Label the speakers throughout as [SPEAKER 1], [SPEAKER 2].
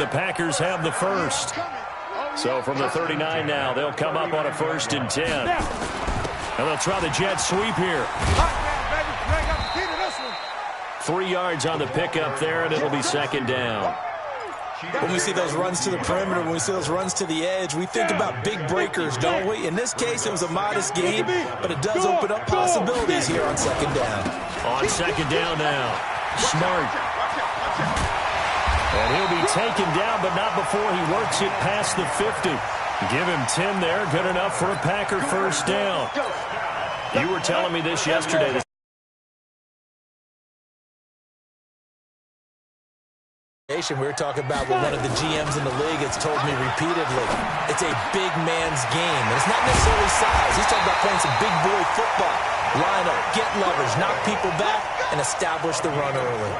[SPEAKER 1] The Packers have the first. So from the 39 now, they'll come up on a 1st and 10. And they'll try the jet sweep here. 3 yards on the pickup there, and it'll be 2nd down.
[SPEAKER 2] When we see those runs to the perimeter, when we see those runs to the edge, we think about big breakers, don't we? In this case, it was a modest gain, but it does open up possibilities here on 2nd down.
[SPEAKER 1] On 2nd down now, Smart. And he'll be taken down, but not before he works it past the 50. Give him 10 there, good enough for a Packer 1st down. You were telling me this yesterday.
[SPEAKER 2] We were talking about what one of the GMs in the league has told me repeatedly. It's a big man's game, and it's not necessarily size. He's talking about playing some big boy football. Line up, get leverage, knock people back, and establish the run early.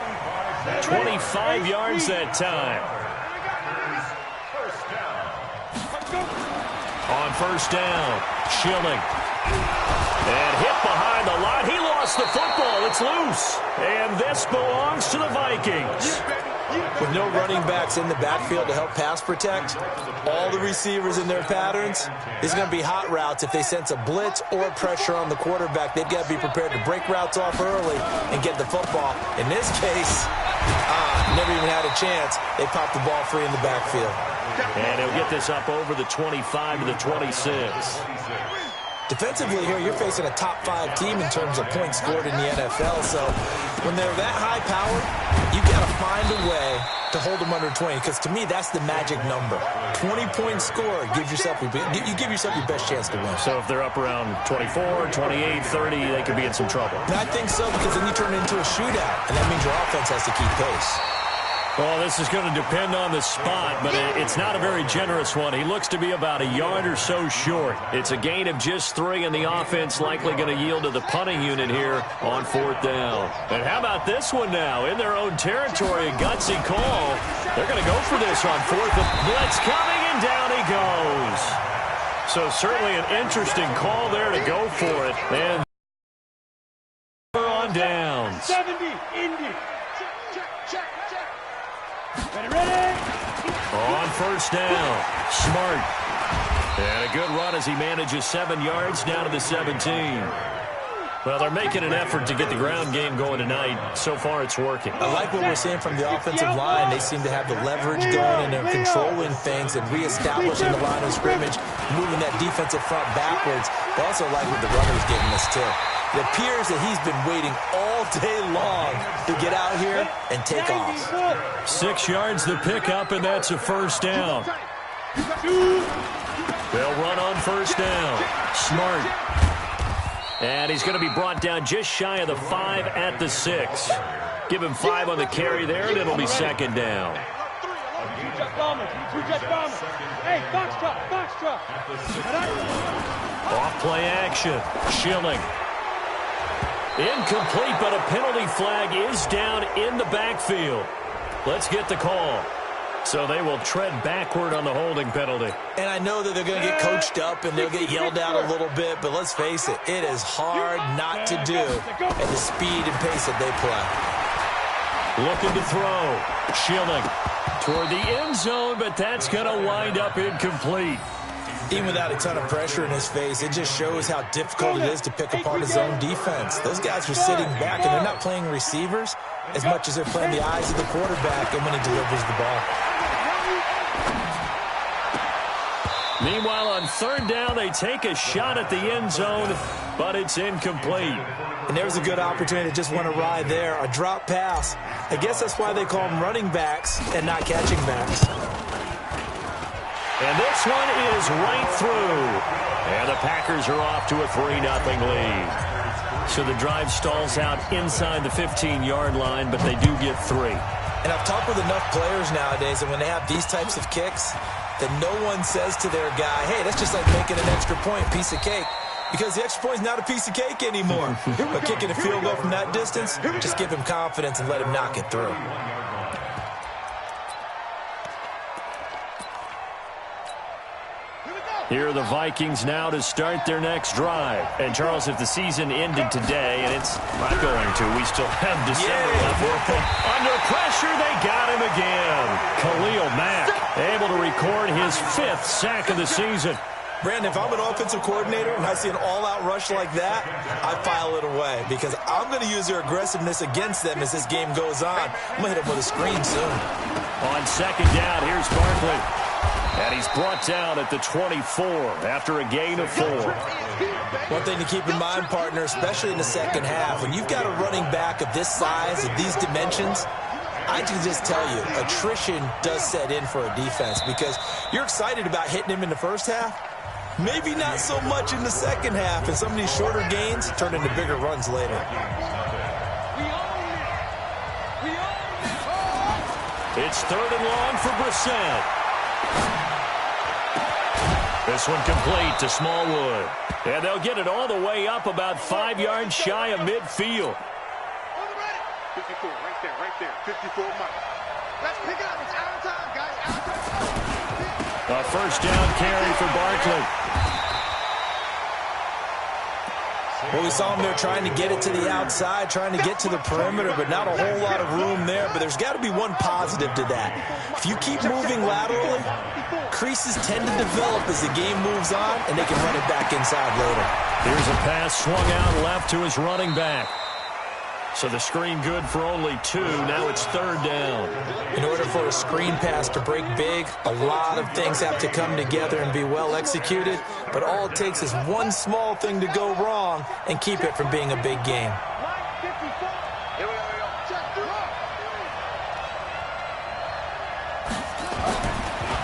[SPEAKER 1] 25 yards that time. On 1st down, Schilling. And hit behind the line. He lost the football. It's loose. And this belongs to the Vikings.
[SPEAKER 2] With no running backs in the backfield to help pass protect, all the receivers in their patterns, these are going to be hot routes. If they sense a blitz or pressure on the quarterback, they've got to be prepared to break routes off early and get the football. In this case, never even had a chance. They popped the ball free in the backfield.
[SPEAKER 1] And he'll get this up over the 25 to the 26.
[SPEAKER 2] Defensively here, you're facing a top 5 team in terms of points scored in the NFL. So when they're that high powered, you got to find a way to hold them under 20. Because to me, that's the magic number. 20-point score gives yourself you give yourself your best chance to win.
[SPEAKER 1] So if they're up around 24, 28, 30, they could be in some trouble.
[SPEAKER 2] And I think so, because then you turn it into a shootout, and that means your offense has to keep pace.
[SPEAKER 1] Well, this is going to depend on the spot, but it's not a very generous one. He looks to be about a yard or so short. It's a gain of just 3, and the offense likely going to yield to the punting unit here on 4th down. And how about this one now? In their own territory, a gutsy call. They're going to go for this on 4th. Blitz coming, and down he goes. So certainly an interesting call there to go for it. And on downs.
[SPEAKER 3] 70, Indy. Ready?
[SPEAKER 1] On 1st down, Smart. And a good run as he manages 7 yards down to the 17. Well, they're making an effort to get the ground game going tonight. So far, it's working.
[SPEAKER 2] I like what we're seeing from the offensive line. They seem to have the leverage going, and they're controlling things and reestablishing the line of scrimmage, moving that defensive front backwards. But also like what the runner's giving us, too. It appears that he's been waiting all day long to get out here and take off.
[SPEAKER 1] 6 yards the pickup, and that's a 1st down. They'll run on 1st down. Smart. And he's going to be brought down just shy of the 5 at the 6. Give him 5 on the carry there, and it'll be 2nd down. Off play action. Schilling. Incomplete, but a penalty flag is down in the backfield. Let's get the call. So they will tread backward on the holding penalty.
[SPEAKER 2] And I know that they're going to get coached up and they'll get yelled at a little bit, but let's face it, it is hard not to do at the speed and pace that they play.
[SPEAKER 1] Looking to throw. Schilling toward the end zone, but that's going to wind up incomplete.
[SPEAKER 2] Even without a ton of pressure in his face, it just shows how difficult it is to pick apart his own defense. Those guys are sitting back, and they're not playing receivers as much as they're playing the eyes of the quarterback and when he delivers the ball.
[SPEAKER 1] Meanwhile, on 3rd down, they take a shot at the end zone, but it's incomplete.
[SPEAKER 2] And there was a good opportunity to just want to ride there, a drop pass. I guess that's why they call them running backs and not catching backs.
[SPEAKER 1] And this one is right through. And the Packers are off to a 3-0 lead. So the drive stalls out inside the 15-yard line, but they do get 3.
[SPEAKER 2] And I've talked with enough players nowadays, and when they have these types of kicks, that no one says to their guy, hey, that's just like making an extra point, piece of cake. Because the extra point is not a piece of cake anymore. But kicking a field goal from that distance, just give him confidence and let him knock it through.
[SPEAKER 1] Here are the Vikings now to start their next drive. And, Charles, if the season ended today, and it's not going to, we still have December left. Under pressure. pressure. They got him again. Khalil Mack able to record his 5th sack of the season.
[SPEAKER 2] Brandon, if I'm an offensive coordinator and I see an all-out rush like that, I file it away because I'm going to use their aggressiveness against them as this game goes on. I'm going to hit them with a screen soon.
[SPEAKER 1] On 2nd down, here's Barkley. And he's brought down at the 24 after a gain of 4.
[SPEAKER 2] One thing to keep in mind, partner, especially in the second half, when you've got a running back of this size, of these dimensions, I can just tell you, attrition does set in for a defense because you're excited about hitting him in the first half. Maybe not so much in the second half, and some of these shorter gains turn into bigger runs later.
[SPEAKER 1] It's 3rd and long for Brissett. This one complete to Smallwood. And they'll get it all the way up about 5 yards shy of midfield.
[SPEAKER 4] 54, right there. 54 miles. Let's pick it up. It's out of time, guys. Out of time.
[SPEAKER 1] A 1st down carry for Barkley.
[SPEAKER 2] Well, we saw him there trying to get it to the outside, trying to get to the perimeter, but not a whole lot of room there. But there's got to be one positive to that. If you keep moving laterally, creases tend to develop as the game moves on, and they can run it back inside later.
[SPEAKER 1] Here's a pass swung out left to his running back. So the screen good for only 2. Now it's 3rd down.
[SPEAKER 2] In order for a screen pass to break big, a lot of things have to come together and be well executed. But all it takes is one small thing to go wrong and keep it from being a big game.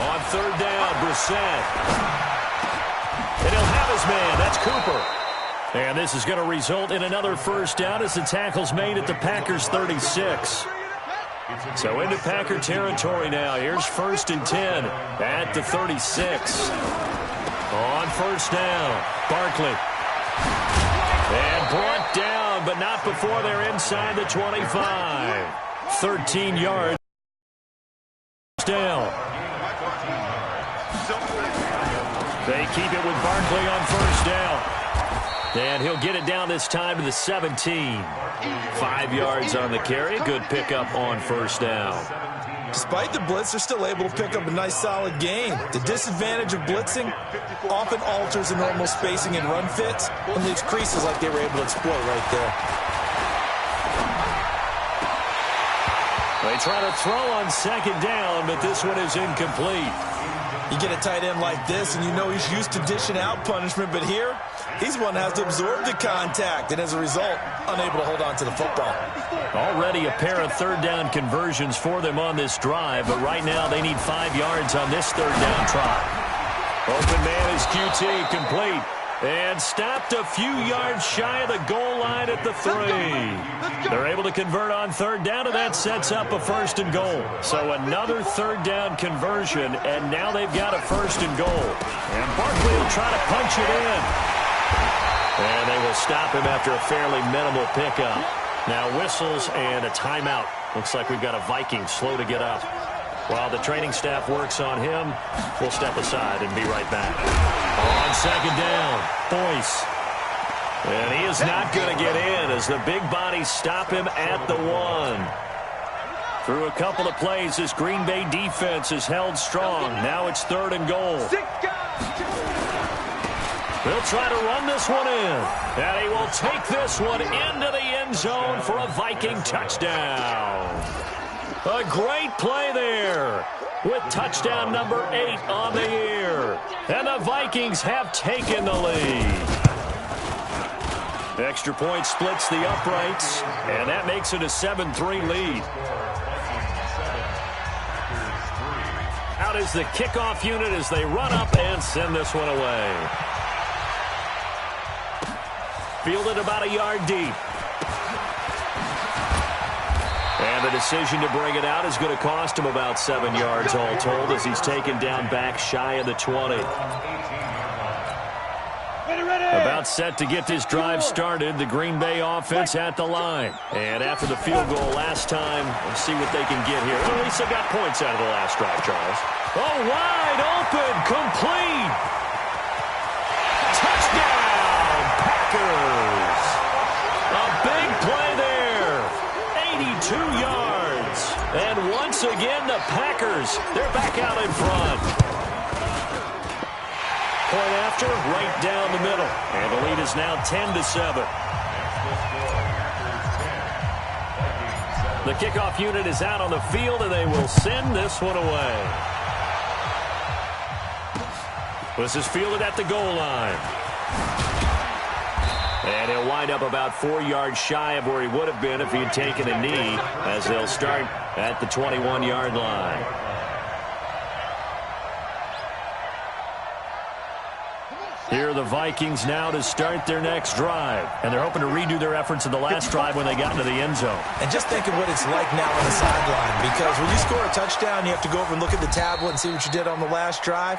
[SPEAKER 1] On 3rd down, Brissett. And he'll have his man. That's Cooper. And this is going to result in another 1st down as the tackle's made at the Packers' 36. So into Packer territory now. Here's 1st and 10 at the 36. On 1st down, Barkley. And brought down, but not before they're inside the 25. 13 yards down. They keep it with Barkley on 1st down. And he'll get it down this time to the 17. 5 yards on the carry. Good pickup on 1st down.
[SPEAKER 2] Despite the blitz, they're still able to pick up a nice, solid gain. The disadvantage of blitzing often alters the normal spacing and run fits and leaves creases like they were able to exploit right there.
[SPEAKER 1] They try to throw on 2nd down, but this one is incomplete.
[SPEAKER 2] You get a tight end like this, and you know he's used to dishing out punishment, but here, he's one that has to absorb the contact, and as a result, unable to hold on to the football.
[SPEAKER 1] Already a pair of 3rd down conversions for them on this drive, but right now they need 5 yards on this 3rd down try. Open man is QT, complete, and stopped a few yards shy of the goal line at the 3. They're able to convert on 3rd down, and that sets up a 1st and goal. So another 3rd down conversion, and now they've got a 1st and goal. And Barkley will try to punch it in. And they will stop him after a fairly minimal pickup. Now whistles and a timeout. Looks like we've got a Viking slow to get up. While the training staff works on him, we'll step aside and be right back. On 2nd down, Boyce. And he is not going to get in as the big bodies stop him at the 1. Through a couple of plays, this Green Bay defense is held strong. Now it's 3rd and goal. They'll try to run this one in. And he will take this one into the end zone for a Viking touchdown. A great play there with touchdown number 8 on the year. And the Vikings have taken the lead. Extra point splits the uprights, and that makes it a 7-3 lead. Out is the kickoff unit as they run up and send this one away. Fielded about a yard deep. And the decision to bring it out is going to cost him about 7 yards all told as he's taken down back shy of the 20. About set to get this drive started, the Green Bay offense at the line. And after the field goal last time, let's see what they can get here. Well, at least they got points out of the last drive, Charles. Oh, wide open, complete. Touchdown, Packers. A big play there. 82 yards. once again, the Packers. They're back out in front. Point after, right down the middle. And the lead is now 10-7. The kickoff unit is out on the field, and they will send this one away. This is fielded at the goal line. And he'll wind up about 4 yards shy of where he would have been if he had taken a knee, as they'll start at the 21-yard line. Here are the Vikings now to start their next drive. And they're hoping to redo their efforts in the last drive when they got into the end zone.
[SPEAKER 2] And just think of what it's like now on the sideline, because when you score a touchdown, you have to go over and look at the tablet and see what you did on the last drive.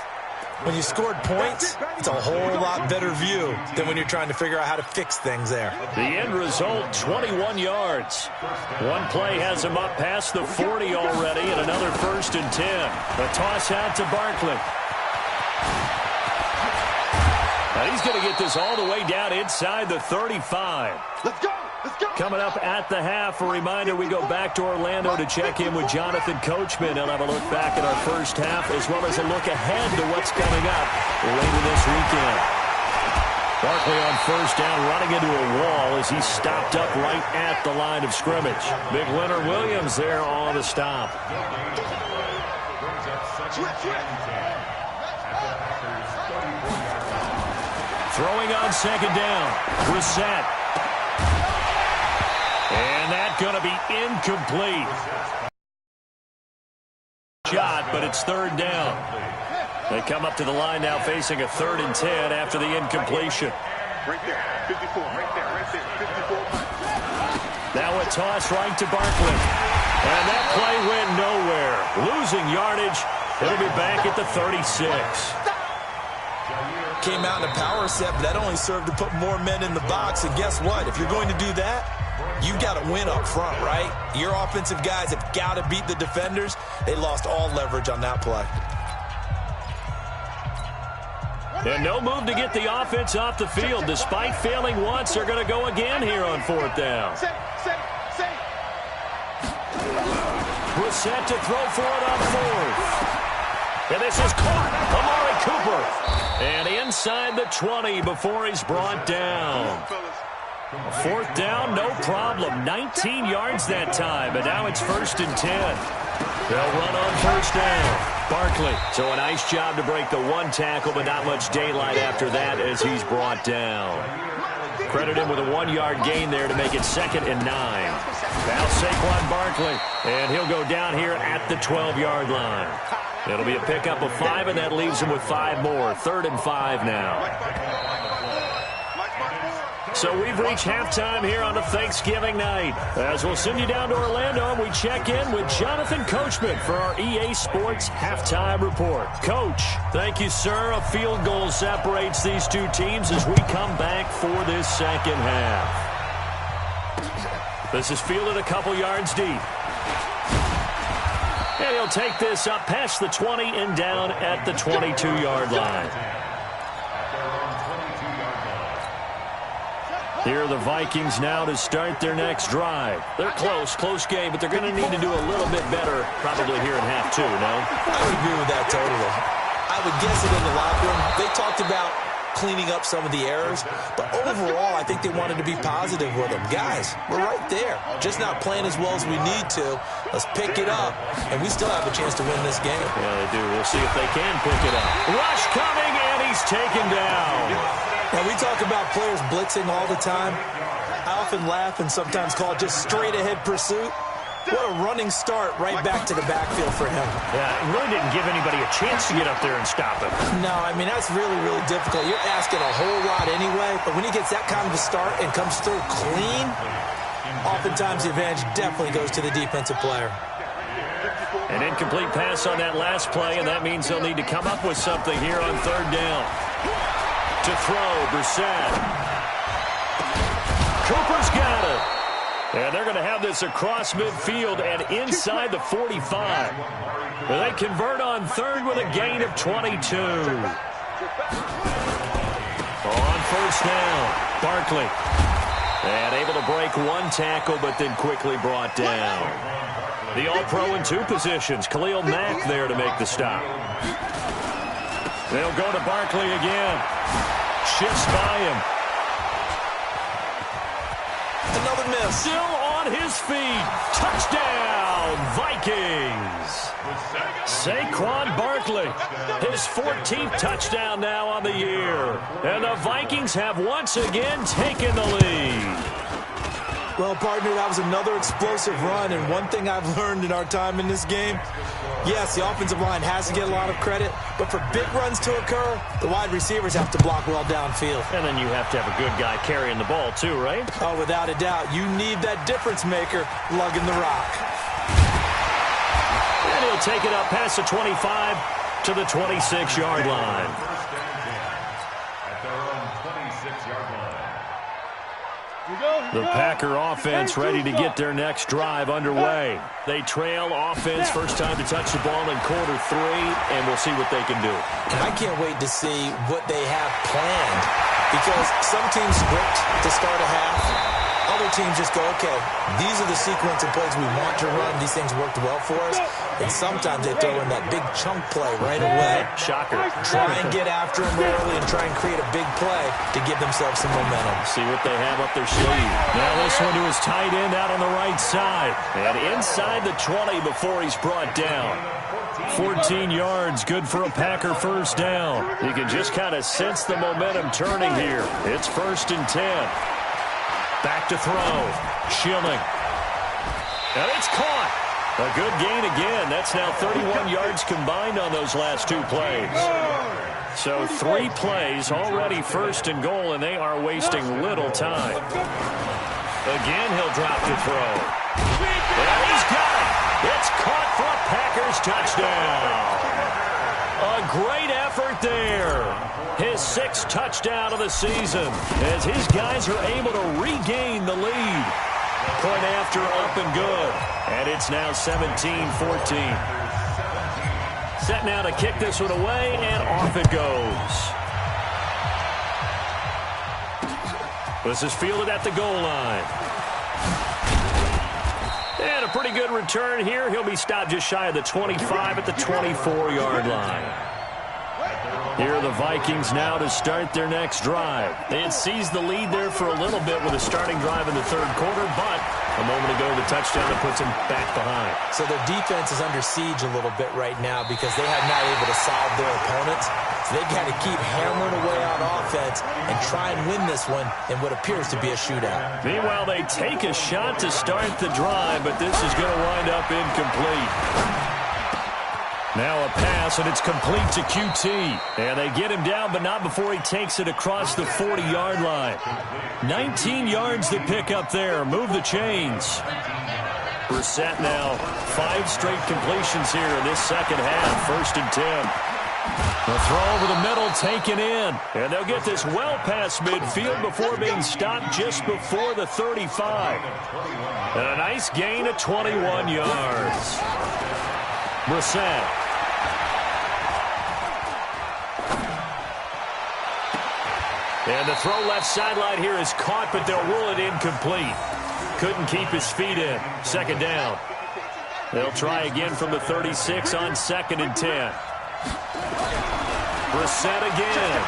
[SPEAKER 2] When you scored points, it's a whole lot better view than when you're trying to figure out how to fix things there.
[SPEAKER 1] The end result, 21 yards. One play has him up past the 40 already, and another 1st and 10. The toss out to Barkley. Now he's going to get this all the way down inside the 35.
[SPEAKER 4] Let's go. Let's go.
[SPEAKER 1] Coming up at the half, a reminder, we go back to Orlando to check in with Jonathan Coachman. He'll have a look back at our first half, as well as a look ahead to what's coming up later this weekend. Barkley on 1st down, running into a wall as he's stopped up right at the line of scrimmage. Big Leonard Williams there on the stop. Throwing on 2nd down, Brissett. And that's going to be incomplete. Shot, but it's 3rd down. They come up to the line now facing a 3rd and 10 after the incompletion.
[SPEAKER 4] Right there, 54, right there, 54.
[SPEAKER 1] Now a toss right to Barkley. And that play went nowhere. Losing yardage. It'll be back at the 36.
[SPEAKER 2] Came out in a power set, but that only served to put more men in the box. And guess what? If you're going to do that, you've got to win up front, right? Your offensive guys have got to beat the defenders. They lost all leverage on that play.
[SPEAKER 1] And no move to get the offense off the field. Despite failing once, they're going to go again here on 4th down. Brissett to throw for it on 4th. And this is caught. Amari Cooper. And inside the 20 before he's brought down. 4th down, no problem. 19 yards that time, but now it's 1st and 10. They'll run on 1st down. Barkley. So a nice job to break the 1 tackle, but not much daylight after that as he's brought down. Credit him with a 1-yard gain there to make it 2nd and 9. Now Saquon Barkley, and he'll go down here at the 12-yard line. It'll be a pickup of 5, and that leaves him with 5 more. 3rd and 5 now. So we've reached halftime here on a Thanksgiving night. As we'll send you down to Orlando, and we check in with Jonathan Coachman for our EA Sports Halftime Report. Coach, thank you, sir. A field goal separates these two teams as we come back for this 2nd half. This is fielded a couple yards deep. And he'll take this up past the 20 and down at the 22-yard line. Here are the Vikings now to start their next drive. They're close game, but they're going to need to do a little bit better probably here in half 2, no?
[SPEAKER 2] I would agree with that totally. I would guess it in the locker room. They talked about cleaning up some of the errors, but overall, I think they wanted to be positive with them. Guys, we're right there. Just not playing as well as we need to. Let's pick it up, and we still have a chance to win this game.
[SPEAKER 1] Yeah, they do. We'll see if they can pick it up. Rush coming, and he's taken down.
[SPEAKER 2] Now, we talk about players blitzing all the time. I often laugh and sometimes call it just straight-ahead pursuit. What a running start right back to the backfield for him.
[SPEAKER 1] Yeah, it really didn't give anybody a chance to get up there and stop him.
[SPEAKER 2] No, I mean, that's really, really difficult. You're asking a whole lot anyway, but when he gets that kind of a start and comes through clean, oftentimes the advantage definitely goes to the defensive player.
[SPEAKER 1] An incomplete pass on that last play, and that means they'll need to come up with something here on 3rd down. To throw, Brissett. Cooper's got it. And they're going to have this across midfield and inside the 45. They convert on 3rd with a gain of 22. On 1st down, Barkley. And able to break 1 tackle, but then quickly brought down. The All-Pro in 2 positions. Khalil Mack there to make the stop. They'll go to Barkley again. Shifts by him.
[SPEAKER 2] Another miss.
[SPEAKER 1] Still on his feet. Touchdown, Vikings. Saquon Barkley, his 14th touchdown now on the year. And the Vikings have once again taken the lead.
[SPEAKER 2] Well, partner, that was another explosive run, and one thing I've learned in our time in this game, yes, the offensive line has to get a lot of credit, but for big runs to occur, the wide receivers have to block well downfield.
[SPEAKER 1] And then you have to have a good guy carrying the ball too, right?
[SPEAKER 2] Oh, without a doubt. You need that difference maker lugging the rock.
[SPEAKER 1] And he'll take it up past the 25 to the 26-yard line. The Packer offense ready to get their next drive underway. They trail offense, first time to touch the ball in quarter 3, and we'll see what they can do.
[SPEAKER 2] I can't wait to see what they have planned, because some teams script to start a half. Other teams just go, okay, these are the sequence of plays we want to run. These things worked well for us. And sometimes they throw in that big chunk play right away.
[SPEAKER 1] Shocker.
[SPEAKER 2] Try and get after them early and try and create a big play to give themselves some momentum.
[SPEAKER 1] See what they have up their sleeve. Now this one to his tight end out on the right side. And inside the 20 before he's brought down. 14 yards, good for a Packer first down. You can just kind of sense the momentum turning here. It's 1st and 10. Back to throw. Schilling. And it's caught. A good gain again. That's now 31 yards combined on those last 2 plays. So 3 plays, already 1st and goal, and they are wasting little time. Again, he'll drop to throw. And he's got it. It's caught for a Packers touchdown. A great effort there. His 6th touchdown of the season as his guys are able to regain the lead. Point after up and good. And it's now 17-14. Set now to kick this one away, and off it goes. This is fielded at the goal line. And a pretty good return here. He'll be stopped just shy of the 25 at the 24-yard line. Here are the Vikings now to start their next drive. They had seized the lead there for a little bit with a starting drive in the 3rd quarter, but a moment ago the touchdown that puts them back behind.
[SPEAKER 2] So their defense is under siege a little bit right now because they have not able to solve their opponents. So they've got to keep hammering away on offense and try and win this one in what appears to be a shootout.
[SPEAKER 1] Meanwhile, they take a shot to start the drive, but this is going to wind up incomplete. Now a pass, and it's complete to QT. And they get him down, but not before he takes it across the 40-yard line. 19 yards to pick up there. Move the chains. Brissett now 5 straight completions here in this second half. 1st and 10. The throw over the middle taken in. And they'll get this well past midfield before being stopped just before the 35. And a nice gain of 21 yards. Brissett. And the throw left sideline here is caught, but they'll rule it incomplete. Couldn't keep his feet in. 2nd down. They'll try again from the 36 on 2nd and 10. Brissett again.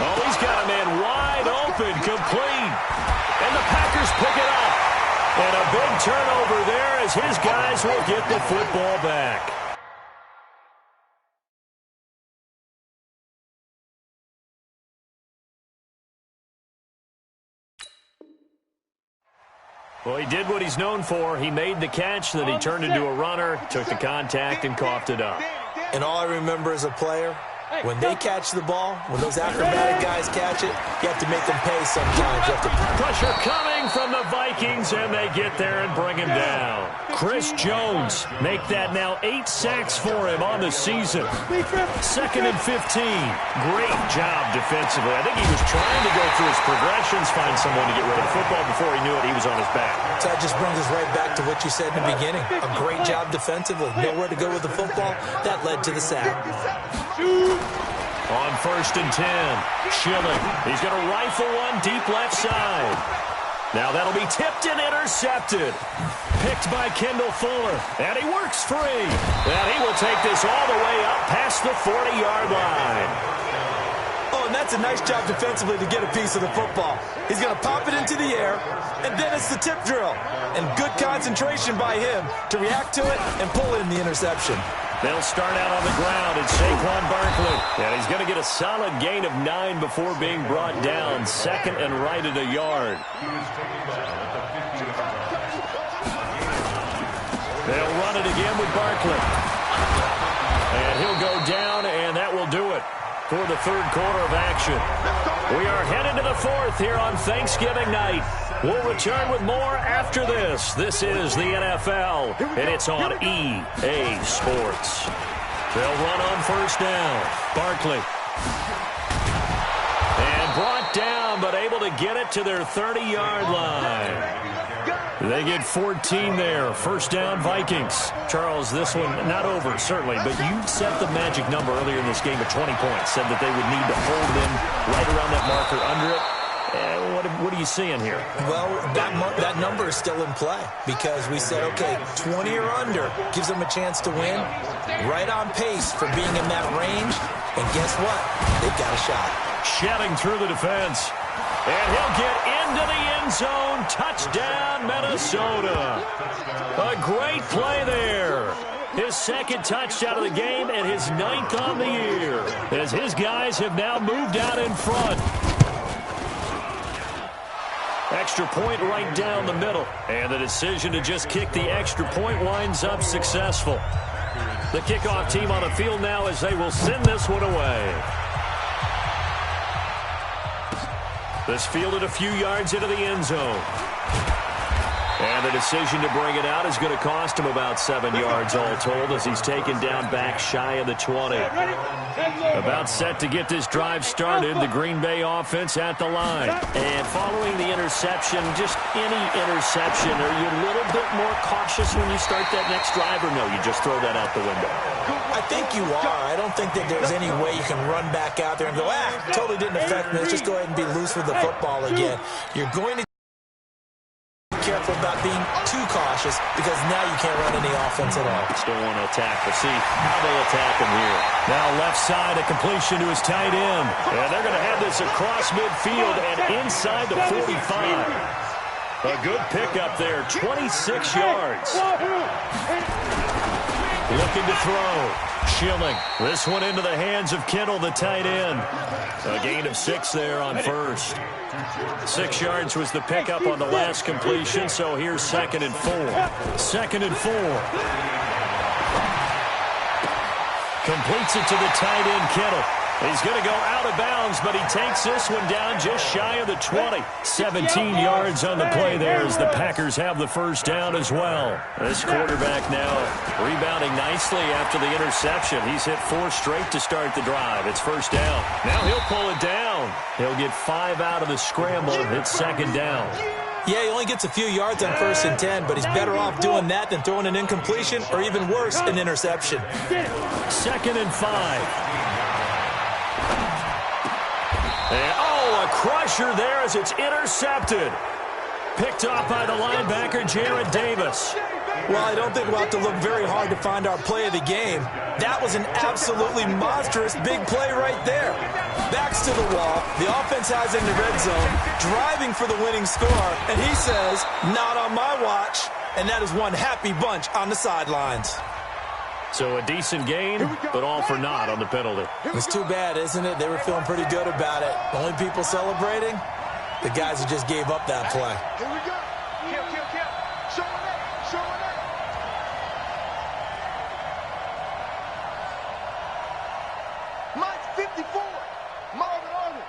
[SPEAKER 1] Oh, he's got a man wide open, complete. And the Packers pick it up. And a big turnover there as his guys will get the football back. Well, he did what he's known for. He made the catch, then he turned into a runner, took the contact, and coughed it up.
[SPEAKER 2] And all I remember as a player, when they catch the ball, when those acrobatic guys catch it, you have to make them pay sometimes. You have to... Pressure
[SPEAKER 1] coming from the Vikings, and they get there and bring him down. Chris Jones make that now 8 sacks for him on the season. 2nd and 15. Great job defensively. I think he was trying to go through his progressions, find someone to get rid of the football. Before he knew it, he was on his back.
[SPEAKER 2] So that just brings us right back to what you said in the beginning. A great job defensively. Nowhere to go with the football. That led to the sack.
[SPEAKER 1] On 1st and 10, Schilling. He's going to rifle one deep left side. Now that'll be tipped and intercepted. Picked by Kendall Fuller. And he works free. And he will take this all the way up past the 40-yard line.
[SPEAKER 2] Oh, and that's a nice job defensively to get a piece of the football. He's going to pop it into the air, and then it's the tip drill. And good concentration by him to react to it and pull in the interception.
[SPEAKER 1] They'll start out on the ground, and Saquon Barkley. And he's going to get a solid gain of 9 before being brought down. Second and right at a yard. They'll run it again with Barkley. And he'll go down, and that will do it for the third quarter of action. We are headed to the fourth here on Thanksgiving night. We'll return with more after this. This is the NFL, and it's on EA Sports. They'll run on first down. Barkley. And brought down, but able to get it to their 30-yard line. They get 14 there. First down, Vikings. Charles, this one not over, certainly, but you set the magic number earlier in this game at 20 points. Said that they would need to hold them right around that marker under it. What are you seeing here?
[SPEAKER 2] Well, that number is still in play because we said, okay, 20 or under gives them a chance to win. Right on pace for being in that range. And guess what? They've got a shot.
[SPEAKER 1] Shedding through the defense. And he'll get into the end zone. Touchdown, Minnesota. A great play there. His second touchdown of the game and his 9th on the year, as his guys have now moved out in front. Extra point right down the middle. And the decision to just kick the extra point winds up successful. The kickoff team on the field now as they will send this one away. This fielded a few yards into the end zone. And the decision to bring it out is going to cost him about 7 yards all told as he's taken down back shy of the 20. About set to get this drive started, the Green Bay offense at the line. And following the interception, just any interception, are you a little bit more cautious when you start that next drive, or no, you just throw that out the window?
[SPEAKER 2] I think you are. I don't think that there's any way you can run back out there and go, totally didn't affect me. Let's just go ahead and be loose with the football again. You're going to careful about being too cautious because now you can't run any offense at all.
[SPEAKER 1] Still want to attack. We'll see how they attack him here. Now left side, a completion to his tight end. And they're going to have this across midfield and inside the 45. A good pickup there, 26 yards. Looking to throw. Schilling. This one into the hands of Kittle, the tight end. A gain of 6 there on first. 6 yards was the pickup on the last completion, so here's 2nd and 4. 2nd and 4. Completes it to the tight end, Kittle. He's going to go out of bounds, but he takes this one down just shy of the 20. 17 yards on the play there as the Packers have the first down as well. This quarterback now rebounding nicely after the interception. He's hit 4 straight to start the drive. It's first down. Now he'll pull it down. He'll get 5 out of the scramble. It's 2nd down.
[SPEAKER 2] Yeah, he only gets a few yards on 1st and 10, but he's better off doing that than throwing an incompletion or even worse, an interception.
[SPEAKER 1] 2nd and 5. And, a crusher there as it's intercepted. Picked off by the linebacker, Jared Davis.
[SPEAKER 2] Well, I don't think we'll have to look very hard to find our play of the game. That was an absolutely monstrous big play right there. Backs to the wall. The offense has in the red zone, driving for the winning score. And he says, not on my watch. And that is one happy bunch on the sidelines.
[SPEAKER 1] So a decent gain, but all for naught on the penalty.
[SPEAKER 2] It's too bad, isn't it? They were feeling pretty good about it. The only people celebrating, the guys who just gave up that play.
[SPEAKER 4] Here we go. Kill. Showing it. Mine's 54. Marvin Arnold.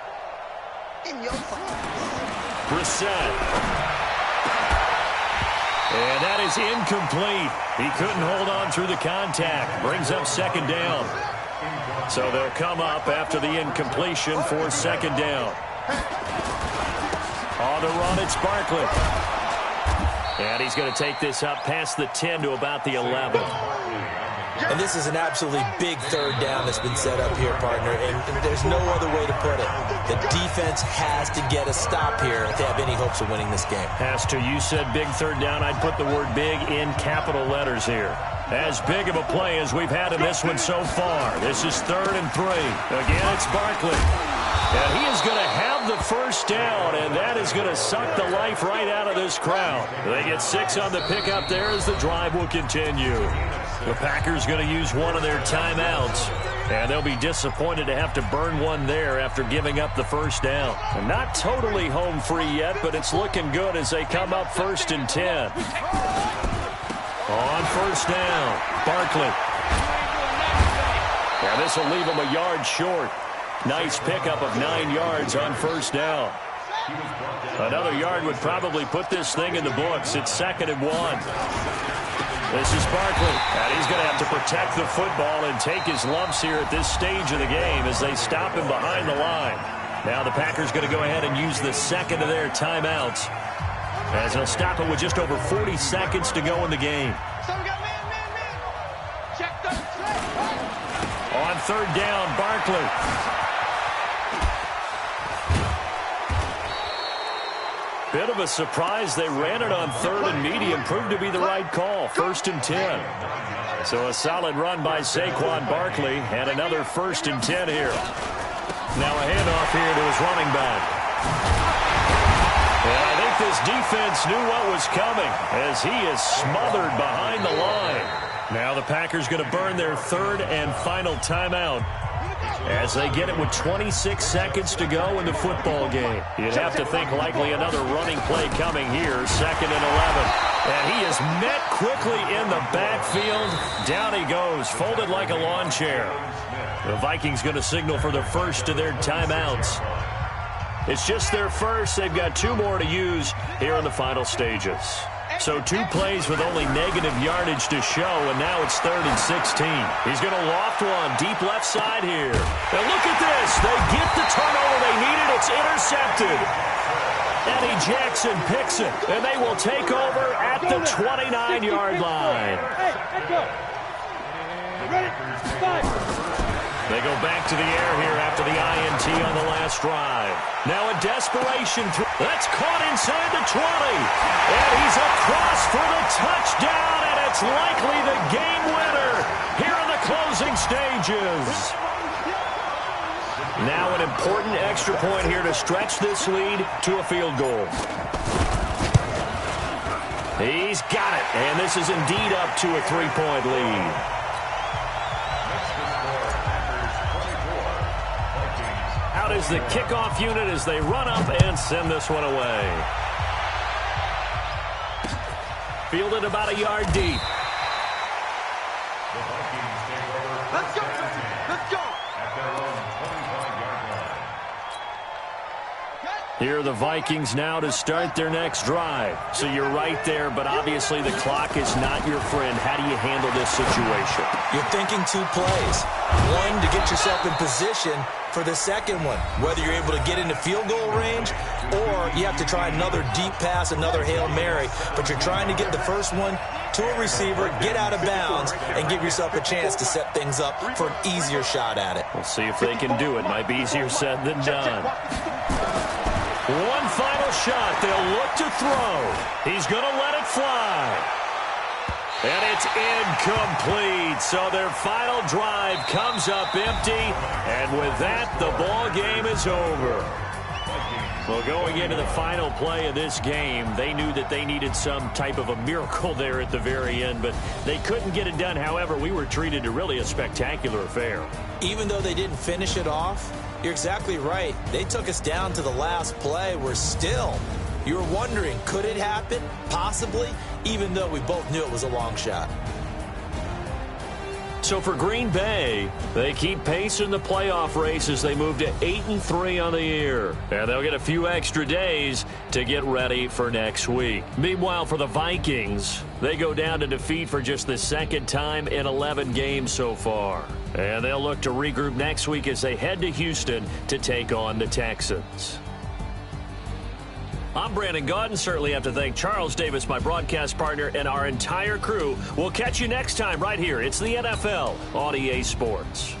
[SPEAKER 4] In your face.
[SPEAKER 1] Brissett. And that is incomplete. He couldn't hold on through the contact. Brings up 2nd down. So they'll come up after the incompletion for 2nd down. On the run, it's Barkley. And he's going to take this up past the 10 to about the 11.
[SPEAKER 2] And this is an absolutely big third down that's been set up here, partner, and there's no other way to put it. The defense has to get a stop here if they have any hopes of winning this game.
[SPEAKER 1] Has to. You said big third down. I'd put the word big in capital letters here. As big of a play as we've had in this one so far. This is 3rd and 3. Again, it's Barkley. And he is going to have the first down, and that is going to suck the life right out of this crowd. They get 6 on the pickup there as the drive will continue. The Packers going to use one of their timeouts, and they'll be disappointed to have to burn one there after giving up the first down. And not totally home free yet, but it's looking good as they come up 1st and 10. On first down, Barkley. Yeah, this will leave him a yard short. Nice pickup of 9 yards on first down. Another yard would probably put this thing in the books. It's 2nd and 1. This is Barkley, and he's going to have to protect the football and take his lumps here at this stage of the game as they stop him behind the line. Now the Packers going to go ahead and use the second of their timeouts as they'll stop it with just over 40 seconds to go in the game.
[SPEAKER 4] So we got man. Check the track.
[SPEAKER 1] On third down, Barkley. Bit of a surprise. They ran it on 3rd and medium. Proved to be the right call. 1st and 10. So a solid run by Saquon Barkley and another 1st and 10 here. Now a handoff here to his running back. And I think this defense knew what was coming as he is smothered behind the line. Now the Packers going to burn their 3rd and final timeout as they get it with 26 seconds to go in the football game. You'd have to think likely another running play coming here, 2nd and 11. And he is met quickly in the backfield. Down he goes, folded like a lawn chair. The Vikings going to signal for the first of their timeouts. It's just their first. They've got 2 more to use here in the final stages. So 2 plays with only negative yardage to show, and now it's 3rd and 16. He's going to loft one deep left side here. And look at this. They get the turnover they needed. It's intercepted. Eddie Jackson picks it, and they will take over at the 29-yard line. They go back to the air here after the INT on the last drive. Now a desperation throw. That's caught inside the 20. And he's across for the touchdown, and it's likely the game winner here in the closing stages. Now an important extra point here to stretch this lead to a field goal. He's got it, and this is indeed up to a 3-point lead. Out is the kickoff unit as they run up and send this one away. Fielded about a yard deep.
[SPEAKER 4] Let's go. Let's go.
[SPEAKER 1] Here are the Vikings now to start their next drive. So you're right there, but obviously the clock is not your friend. How do you handle this situation?
[SPEAKER 2] You're thinking 2 plays. One, to get yourself in position for the second one, whether you're able to get into field goal range or you have to try another deep pass, another Hail Mary, but you're trying to get the first one to a receiver, get out of bounds, and give yourself a chance to set things up for an easier shot at it.
[SPEAKER 1] We'll see if they can do it. Might be easier said than done. One final shot. They'll look to throw. He's going to let it fly. And it's incomplete. So their final drive comes up empty. And with that, the ball game is over. Well, going into the final play of this game, they knew that they needed some type of a miracle there at the very end, but they couldn't get it done. However, we were treated to really a spectacular affair.
[SPEAKER 2] Even though they didn't finish it off, you're exactly right. They took us down to the last play. We're still, you were wondering, could it happen? Possibly, even though we both knew it was a long shot.
[SPEAKER 1] So for Green Bay, they keep pace in the playoff race as they move to 8-3 on the year. And they'll get a few extra days to get ready for next week. Meanwhile, for the Vikings, they go down to defeat for just the second time in 11 games so far. And they'll look to regroup next week as they head to Houston to take on the Texans. I'm Brandon Gaudin. Certainly have to thank Charles Davis, my broadcast partner, and our entire crew. We'll catch you next time right here. It's the NFL on EA Sports.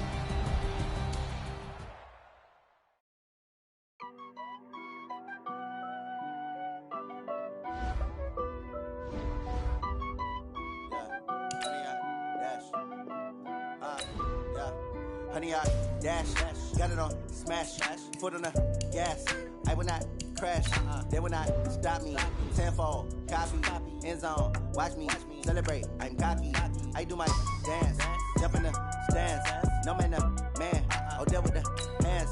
[SPEAKER 5] Honey, I dash, got it on smash, foot on the gas. I will not crash, they will not stop me. Tenfold, copy, end zone, watch me celebrate. I'm cocky, I do my dance, jump in the stands. No man, man, oh, there with the hands.